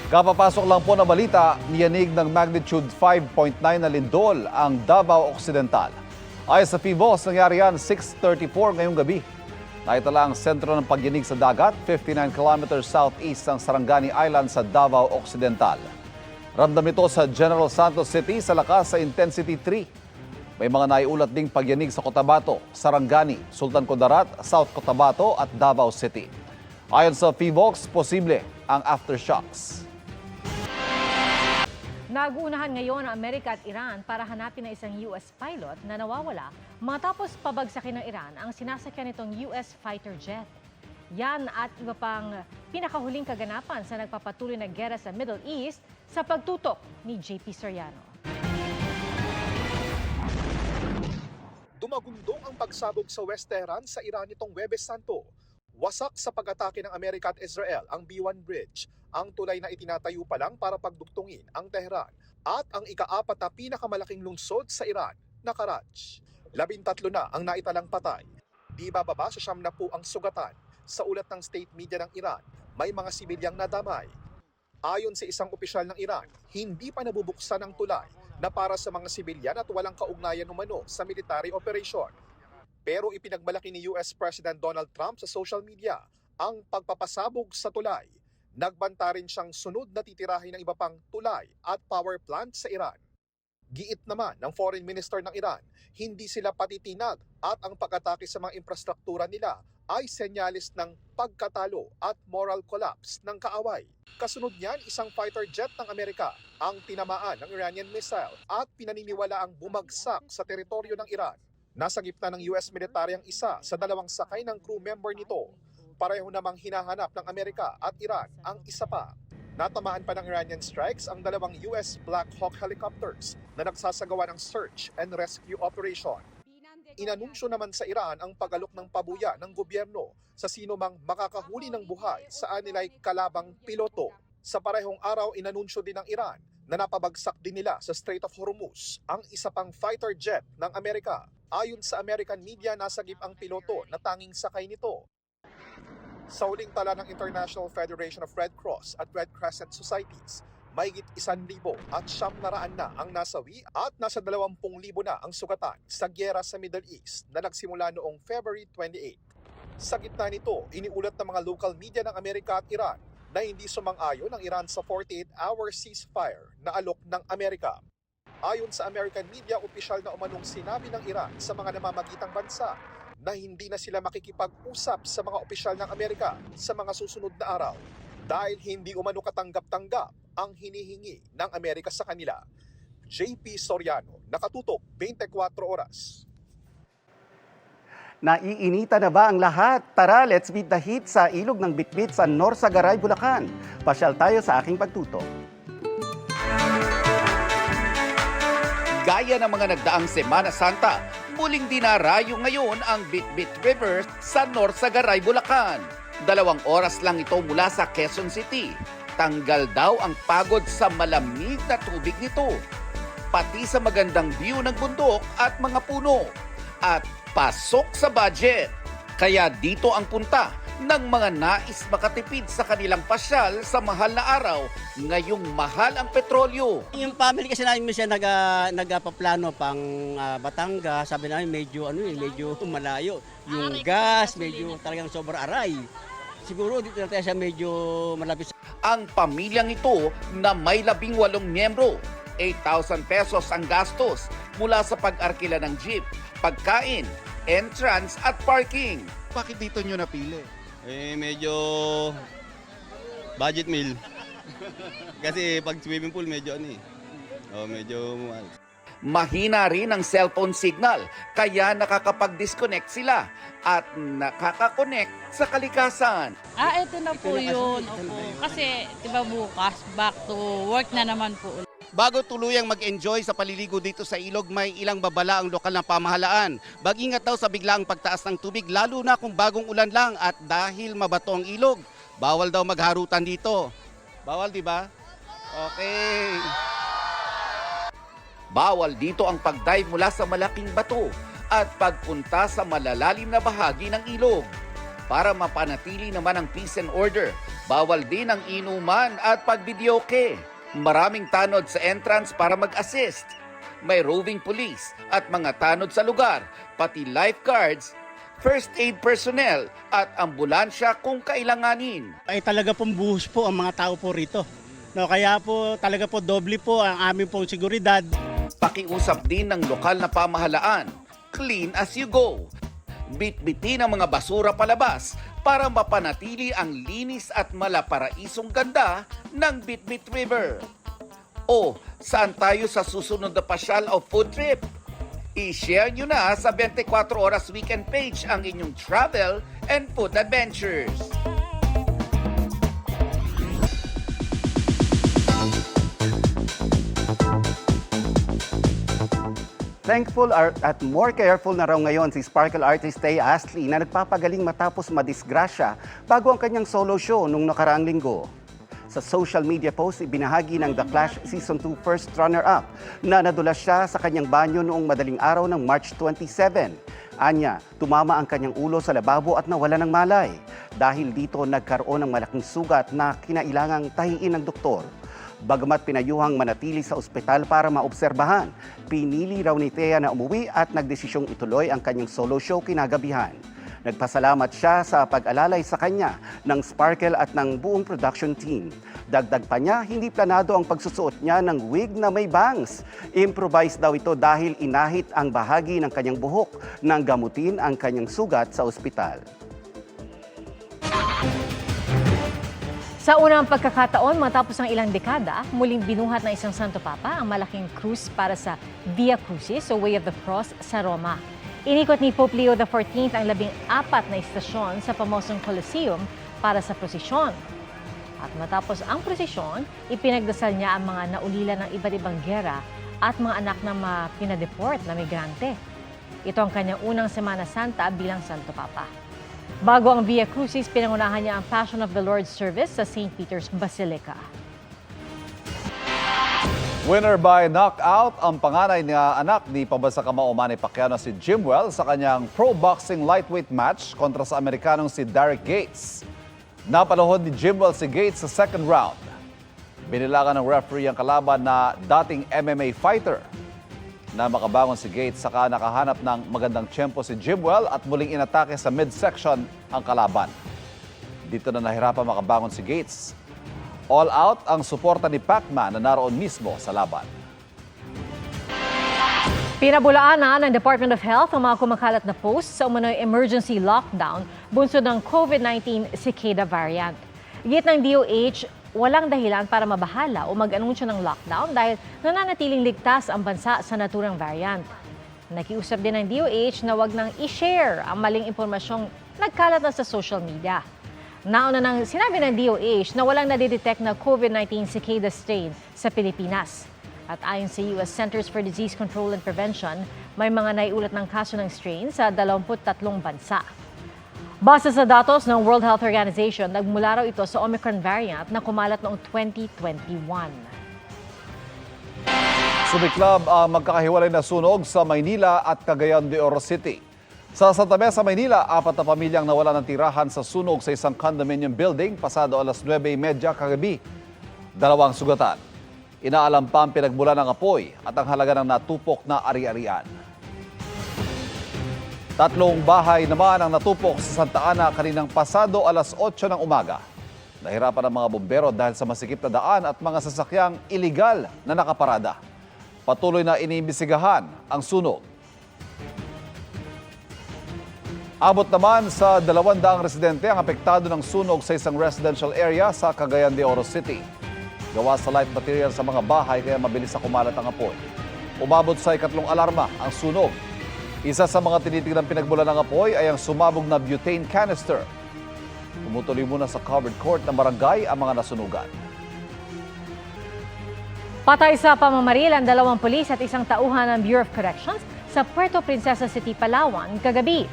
Kapapasok lang po na balita, niyanig ng magnitude 5.9 na lindol ang Davao Occidental. Ayon sa PHIVOS, nangyari yan 6:34 ngayong gabi. Naitala ang sentro ng pagyanig sa dagat, 59 kilometers southeast ng Sarangani Island sa Davao Occidental. Ramdam ito sa General Santos City sa lakas sa intensity 3. May mga naiulat ding pagyanig sa Cotabato, Sarangani, Sultan Kudarat, South Cotabato at Davao City. Ayon sa PHIVOS, posible ang aftershocks. Naguunahan ngayon ang Amerika at Iran para hanapin ang isang US pilot na nawawala matapos pabagsakin ng Iran ang sinasakyan nitong US fighter jet. Yan at iba pang pinakahuling kaganapan sa nagpapatuloy na gera sa Middle East sa pagtutok ni JP Soriano. Dumagundong ang pagsabog sa West Tehran sa Iran nitong Huwebes Santo. Wasak sa pag-atake ng Amerika at Israel ang B-1 Bridge, ang tulay na itinatayo pa lang para pagduktungin ang Tehran, at ang ika-4 na pinakamalaking lungsod sa Iran na Karaj. 13 na ang naitalang patay. Di bababa sa 90 ang sugatan. Sa ulat ng state media ng Iran, may mga sibilyang nadamay. Ayon sa isang opisyal ng Iran, hindi pa nabubuksan ang tulay na para sa mga sibilyan at walang kaugnayan umano sa military operation. Pero ipinagmalaki ni US President Donald Trump sa social media ang pagpapasabog sa tulay. Nagbanta rin siyang sunod na titirahin ng iba pang tulay at power plant sa Iran. Giit naman ng Foreign Minister ng Iran, hindi sila patitinag at ang pag-atake sa mga infrastruktura nila ay senyalis ng pagkatalo at moral collapse ng kaaway. Kasunod niyan, isang fighter jet ng Amerika ang tinamaan ng Iranian missile at pinaniniwala ang bumagsak sa teritoryo ng Iran. Nasa gitna ng US military ang isa sa 2 sakay ng crew member nito. Pareho namang hinahanap ng Amerika at Iran ang isa pa. Natamaan pa ng Iranian strikes ang 2 US Black Hawk helicopters na nagsasagawa ng search and rescue operation. Inanunsyo naman sa Iran ang pag-alok ng pabuya ng gobyerno sa sino mang makakahuli ng buhay sa anilay kalabang piloto. Sa parehong araw, inanunsyo din ng Iran na napabagsak din nila sa Strait of Hormuz ang isa pang fighter jet ng Amerika. Ayon sa American media, nasagip ang piloto na tanging sakay nito. Sa huling tala ng International Federation of Red Cross at Red Crescent Societies, mahigit 1,000 at 900 na ang nasawi at nasa 20,000 na ang sugatan sa gyera sa Middle East na nagsimula noong February 28. Sa gitna nito, iniulat ng mga local media ng Amerika at Iran na hindi sumang-ayon ang Iran sa 48-hour ceasefire na alok ng Amerika. Ayon sa American media, opisyal na umanong sinabi ng Iran sa mga namamagitang bansa na hindi na sila makikipag-usap sa mga opisyal ng Amerika sa mga susunod na araw dahil hindi umano katanggap-tanggap ang hinihingi ng Amerika sa kanila. JP Soriano, Nakatutok, 24 Oras. Naiinita na ba ang lahat? Tara, let's beat the heat sa ilog ng Bitbit sa Norsagaray, Bulacan. Pasyal tayo sa aking pagtutok. Gaya ng mga nagdaang Semana Santa, muling dinarayo ngayon ang Bitbit River sa Norsagaray, Bulacan. 2 oras lang ito mula sa Quezon City. Tanggal daw ang pagod sa malamig na tubig nito, pati sa magandang view ng bundok at mga puno. At pasok sa budget. Kaya dito ang punta ng mga nais makatipid sa kanilang pasyal sa mahal na araw ngayong mahal ang petrolyo. Yung family kasi namin siya nagpaplano pang Batangas, sabi namin medyo medyo malayo. Yung gas medyo talagang sobrang aray. Siguro dito na tayo siya medyo malapit. Ang pamilyang ito na may 18 miyembro, 8,000 pesos ang gastos mula sa pag-arkila ng jeep, pagkain, entrance at parking. Bakit dito nyo napili? Medyo budget meal. Kasi pag swimming pool medyo medyo mahal. Mahina rin ang cellphone signal, kaya nakakapag-disconnect sila at nakakakonect sa kalikasan. Ito na po yun. Opo. Kasi, diba bukas, back to work na naman po. Bago tuluyang mag-enjoy sa paliligo dito sa ilog, may ilang babala ang lokal na pamahalaan. Mag-ingat daw sa biglaang pagtaas ng tubig, lalo na kung bagong ulan lang at dahil mabato ang ilog. Bawal daw magharutan dito. Bawal, di ba? Okay. Bawal dito ang pag-dive mula sa malaking bato at pagpunta sa malalalim na bahagi ng ilog. para mapanatili naman ang peace and order. Bawal din ang inuman at pagbidyoke. Maraming tanod sa entrance para mag-assist. May roving police at mga tanod sa lugar, pati lifeguards, first aid personnel at ambulansya kung kailanganin. Ay talaga pong buhos po ang mga tao po rito. No, kaya po talaga po doble po ang aming pong seguridad. Pakiusap din ng lokal na pamahalaan, clean as you go. Bitbitin ang mga basura palabas para mapanatili ang linis at malaparaisong ganda ng Bitbit River. O, saan tayo sa susunod na pasyal o food trip? I-share nyo na sa 24 Oras Weekend page ang inyong travel and food adventures. Thankful at more careful na raw ngayon si Sparkle artist Tay Astley na nagpapagaling matapos madisgrasya bago ang kanyang solo show nung nakaraang linggo. Sa social media post, ibinahagi ng The Clash Season 2 first runner-up na nadulas siya sa kanyang banyo noong madaling araw ng March 27. Anya, tumama ang kanyang ulo sa lababo at nawala ng malay. Dahil dito nagkaroon ng malaking sugat na kinailangang tahiin ng doktor. Bagamat pinayuhang manatili sa ospital para maobserbahan, pinili raw ni Thea na umuwi at nagdesisyong ituloy ang kanyang solo show kinagabihan. Nagpasalamat siya sa pag-alalay sa kanya ng Sparkle at ng buong production team. Dagdag pa niya, hindi planado ang pagsusuot niya ng wig na may bangs. Improvise daw ito dahil inahit ang bahagi ng kanyang buhok nang gamutin ang kanyang sugat sa ospital. Sa unang pagkakataon matapos ang ilang dekada, muling binuhat ng isang Santo Papa ang malaking krus para sa Via Crucis o Way of the Cross sa Roma. Inikot ni Pope Leo XIV ang 14 na istasyon sa pamosong Colosseum para sa prosesyon. At matapos ang prosesyon, ipinagdasal niya ang mga naulila ng iba't ibang gera at mga anak na pinadeport na migrante. Ito ang kanyang unang Semana Santa bilang Santo Papa. Bago ang Via Crucis, pinangunahan niya ang Passion of the Lord service sa St. Peter's Basilica. Winner by knockout ang panganay na anak ni pabasa kamao Manny Pacquiao na si Jimwell sa kanyang pro boxing lightweight match kontra sa Amerikanong si Derek Gates. Napanahon ni Jimwell si Gates sa second round. Binilangan ng referee ang kalaban na dating MMA fighter. Na makabangon si Gates saka nakahanap ng magandang tiyempo si Jimwell at muling inatake sa midsection ang kalaban. Dito na nahirapan makabangon si Gates. All out ang suporta ni Pacman na naroon mismo sa laban. Pinabulaanan ng Department of Health ang mga kumakalat na posts sa umano'y emergency lockdown bunsod ng COVID-19 Cicada variant. Git ng DOH, walang dahilan para mabahala o mag-anunsyo ng lockdown dahil nananatiling ligtas ang bansa sa naturang variant. Nakiusap din ng DOH na wag nang i-share ang maling impormasyong nagkalat na sa social media. Nauna nang sinabi ng DOH na walang nadidetect na COVID-19 Cicada strain sa Pilipinas. At ayon sa US Centers for Disease Control and Prevention, may mga naiulat ng kaso ng strain sa 23 bansa. Base sa datos ng World Health Organization, nagmula raw ito sa Omicron variant na kumalat noong 2021. Sumiklab ang magkakahiwalay na sunog sa Maynila at Cagayan de Oro City. Sa Santa Mesa, Maynila, 4 na pamilyang nawala ng tirahan sa sunog sa isang condominium building pasado alas 9:30 kagabi. 2 sugatan. Inaalam pa ang pinagmula ng apoy at ang halaga ng natupok na ari-arian. 3 bahay naman ang natupok sa Santa Ana kaninang pasado alas 8 ng umaga. Nahirapan ang mga bombero dahil sa masikip na daan at mga sasakyang iligal na nakaparada. Patuloy na iniimbestigahan ang sunog. Abot naman sa 200 residente ang apektado ng sunog sa isang residential area sa Cagayan de Oro City. Gawa sa light material sa mga bahay kaya mabilis na kumalat ang apoy. Umabot sa 2nd alarma ang sunog. Isa sa mga tinitignan pinagmula ng apoy ay ang sumabog na butane canister. Tumutuloy muna sa covered court ng barangay ang mga nasunugan. Patay sa pamamaril ang 2 pulis at isang tauhan ng Bureau of Corrections sa Puerto Princesa City, Palawan, kagabi.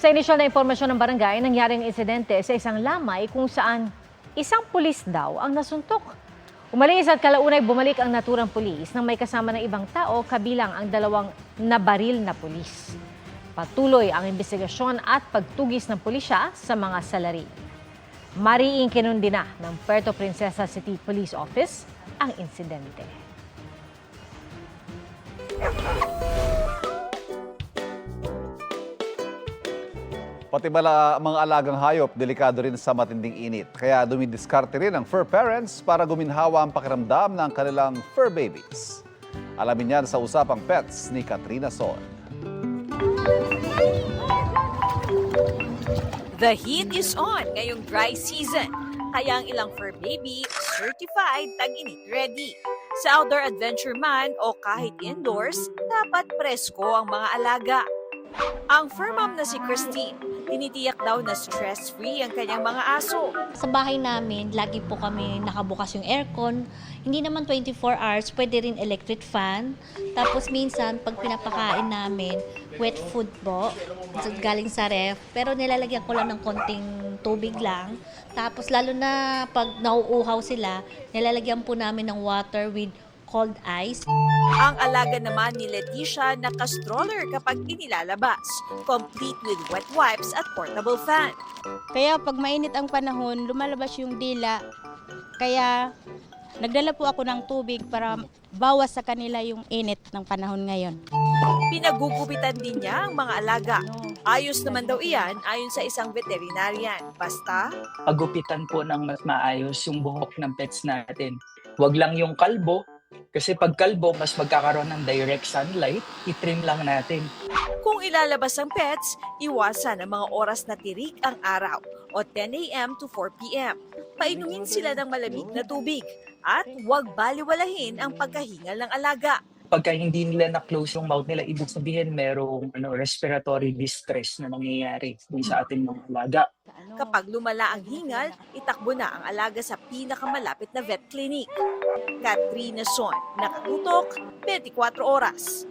Sa inisyal na impormasyon ng barangay, nangyaring insidente sa isang lamay kung saan isang pulis daw ang nasuntok. Umalis at kalaunay bumalik ang naturang pulis nang may kasama ng ibang tao kabilang ang 2 nabaril na pulis. Patuloy ang investigasyon at pagtugis ng pulisya sa mga salari. Mariing kinundi na ng Puerto Princesa City Police Office ang insidente. Pati mga alagang hayop, delikado rin sa matinding init. Kaya dumidiskarte rin ang fur parents para guminhawa ang pakiramdam ng kanilang fur babies. Alamin yan sa Usapang Pets ni Katrina Son. The heat is on ngayong dry season. Kaya ang ilang fur baby certified tag-init ready. Sa outdoor adventure man o kahit indoors, dapat presko ang mga alaga. Ang fur mom na si Christine, tinitiyak daw na stress-free ang kanyang mga aso. Sa bahay namin, lagi po kami nakabukas yung aircon. Hindi naman 24 hours, pwede rin electric fan. Tapos minsan, pag pinapakain namin, wet food po, galing sa ref. Pero nilalagyan ko lang ng konting tubig lang. Tapos lalo na pag nauuhaw sila, nilalagyan po namin ng water with cold ice. Ang alaga naman ni Leticia naka-stroller kapag inilalabas, complete with wet wipes at portable fan. Kaya pag mainit ang panahon, lumalabas yung dila. Kaya nagdala po ako ng tubig para bawas sa kanila yung init ng panahon ngayon. Pinagugupitan din niya ang mga alaga. Ayos naman daw iyan ayon sa isang veterinarian. Basta, pagupitan po ng mas maayos yung buhok ng pets natin. Huwag lang yung kalbo, kasi pag kalbo, mas magkakaroon ng direct sunlight, itrim lang natin. kung ilalabas ang pets, iwasan ang mga oras na tirik ang araw o 10 a.m. to 4 p.m. Painumin sila ng malamig na tubig at huwag baliwalahin ang pagkahingal ng alaga. Pagka hindi nila na-close yung mouth nila, ibig sabihin merong respiratory distress na nangyayari sa ating mga alaga. Kapag lumala ang hingal, itakbo na ang alaga sa pinakamalapit na vet clinic. Katrina Son, nakatutok, 24 oras.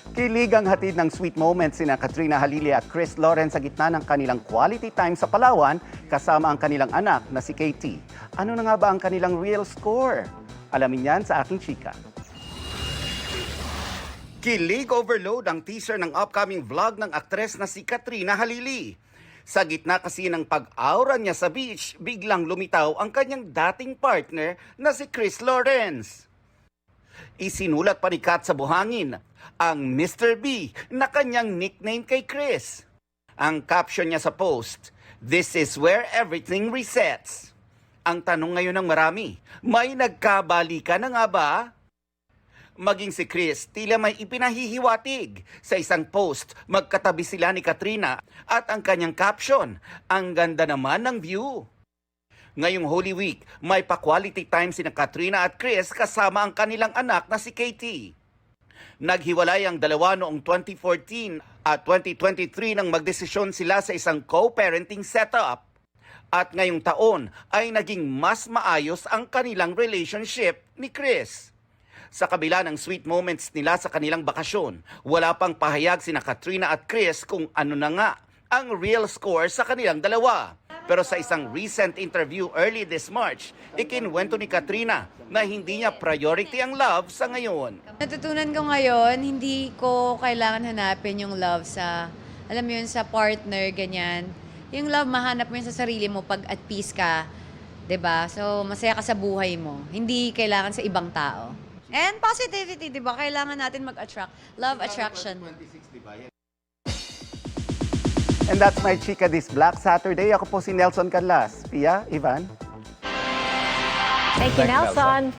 Kilig ang hatid ng sweet moments sina Katrina Halili at Chris Lawrence sa gitna ng kanilang quality time sa Palawan kasama ang kanilang anak na si Katie. Ano na nga ba ang kanilang real score? Alamin yan sa aking chika. Kilig overload ang teaser ng upcoming vlog ng aktres na si Katrina Halili. Sa gitna kasi ng pag-aura niya sa beach, biglang lumitaw ang kanyang dating partner na si Chris Lawrence. Isinulat pa ni Kat sa buhangin ang Mr. B na kanyang nickname kay Chris. Ang caption niya sa post, "This is where everything resets." Ang tanong ngayon ng marami, may nagkabalikan na nga ba? Maging si Chris, tila may ipinahihiwatig. Sa isang post, magkatabi sila ni Katrina at ang kanyang caption, "Ang ganda naman ng view." Ngayong Holy Week, may pa-quality time sina Katrina at Chris kasama ang kanilang anak na si Katie. Naghiwalay ang dalawa noong 2014 at 2023 nang magdesisyon sila sa isang co-parenting setup. At ngayong taon ay naging mas maayos ang kanilang relationship ni Chris. Sa kabila ng sweet moments nila sa kanilang bakasyon, wala pang pahayag sina Katrina at Chris kung ano na nga ang real score sa kanilang dalawa. Pero sa isang recent interview early this March, ikinwento ni Katrina na hindi niya priority ang love sa ngayon. Natutunan ko ngayon, hindi ko kailangan hanapin yung love sa, alam mo yun, sa partner, ganyan. Yung love, mahanap mo yun sa sarili mo pag at peace ka, 'di ba? So, masaya ka sa buhay mo. Hindi kailangan sa ibang tao. And positivity, 'di ba? Kailangan natin mag-attract. Love attraction. And that's my chika this Black Saturday. Ako po si Nelson Canlas. Pia, Ivan. Thank you, Nelson.